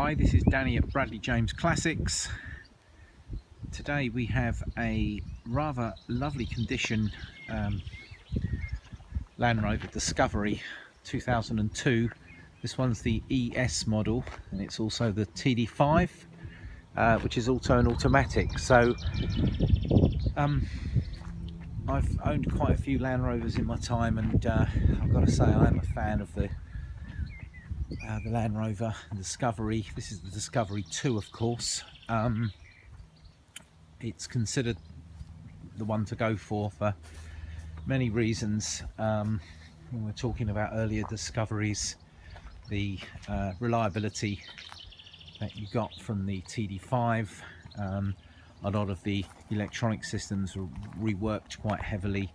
Hi, this is Danny at Bradley James Classics. Today we have a rather lovely condition Land Rover Discovery 2002. This one's the ES model, and it's also the TD5, which is also an automatic. So I've owned quite a few Land Rovers in my time, and I've got to say I am a fan of the Land Rover Discovery. This is the Discovery 2, of course. It's considered the one to go for many reasons. When we're talking about earlier Discoveries, the reliability that you got from the TD5, a lot of the electronic systems were reworked quite heavily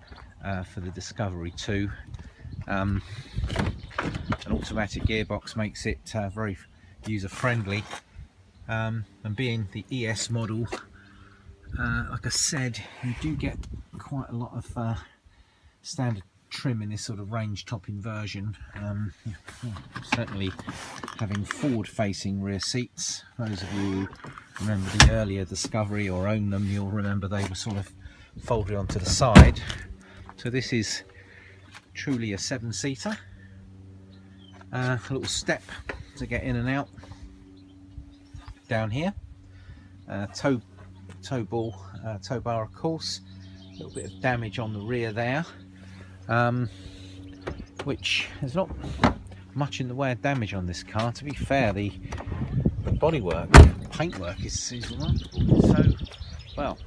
for the Discovery 2. An automatic gearbox makes it very user-friendly, and being the ES model, like I said, you do get quite a lot of standard trim in this sort of range topping version. Certainly having forward-facing rear seats. Those of you who remember the earlier Discovery or own them, you'll remember they were sort of folded onto the side. So this is truly a 7-seater. A little step to get in and out down here. Tow bar, of course. A little bit of damage on the rear there, which there's not much in the way of damage on this car. To be fair, the bodywork, paintwork is remarkable. So, well,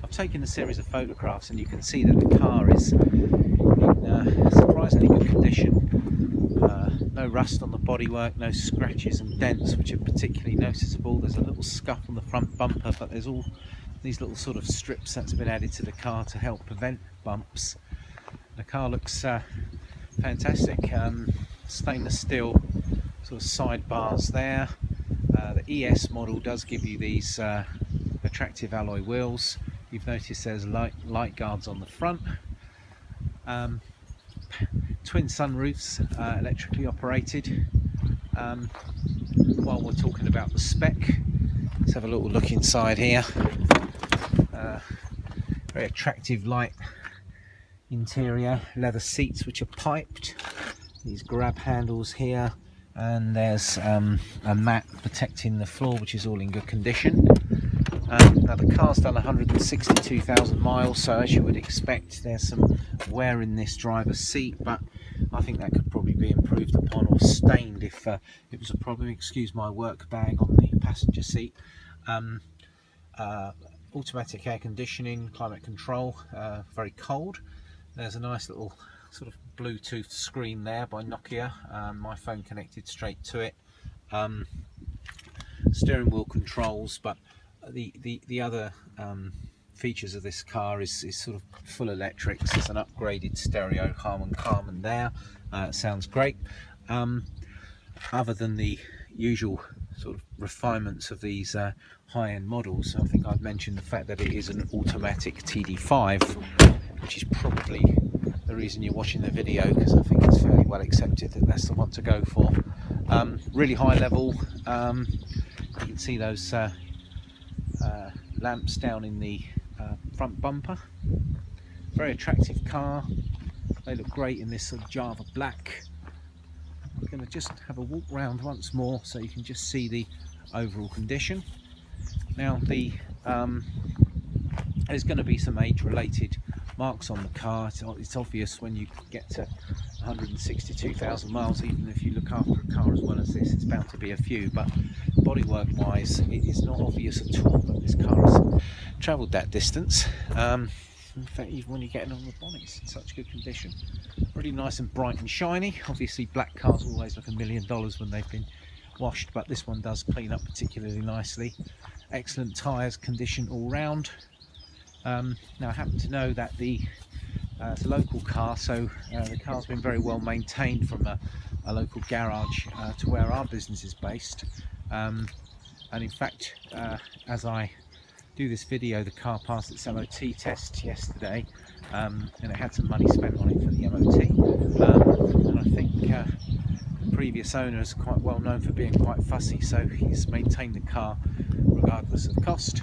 I've taken a series of photographs, and you can see that the car is in surprisingly good condition. No rust on the bodywork, no scratches and dents which are particularly noticeable. There's a little scuff on the front bumper, but there's all these little sort of strips that's been added to the car to help prevent bumps. The car looks fantastic. Stainless steel sort of side bars there. The ES model does give you these attractive alloy wheels. You've noticed there's light guards on the front. Twin sunroofs, electrically operated. While we're talking about the spec, let's have a little look inside here. Very attractive light interior, leather seats which are piped, these grab handles here, and there's a mat protecting the floor which is all in good condition. Now the car's done 162,000 miles, so as you would expect there's some wear in this driver's seat, but I think that could probably be improved upon or stained if it was a problem. Excuse my work bag on the passenger seat. Automatic air conditioning, climate control, very cold. There's a nice little sort of Bluetooth screen there by Nokia, my phone connected straight to it. Steering wheel controls, but the other features of this car is sort of full electrics. There's an upgraded stereo, Harman there. Sounds great. Other than the usual sort of refinements of these high-end models, I think I've mentioned the fact that it is an automatic TD5, which is probably the reason you're watching the video, because I think it's fairly well accepted that that's the one to go for. Really high level. You can see those lamps down in the front bumper. Very attractive car. They look great in this sort of Java black. I'm going to just have a walk round once more so you can just see the overall condition. Now there's going to be some age related marks on the car. It's obvious when you get to 162,000 miles, even if you look after a car as well as this, it's bound to be a few, but bodywork wise it is not obvious at all that this car has travelled that distance. In fact, even when you're getting on the bonnet, it's in such good condition. Really nice and bright and shiny. Obviously black cars always look $1 million when they've been washed, but this one does clean up particularly nicely. Excellent tyres condition all round. Now I happen to know that it's a local car, so the car's been very well maintained from a local garage to where our business is based. And in fact, as I do this video, the car passed its MOT test yesterday, and it had some money spent on it for the MOT. And I think previous owner is quite well known for being quite fussy, so he's maintained the car regardless of cost,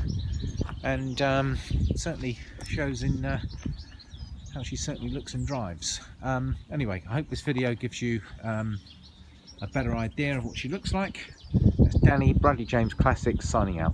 and certainly shows in how she certainly looks and drives. Anyway, I hope this video gives you a better idea of what she looks like. That's Danny, Bradley James Classics, signing out.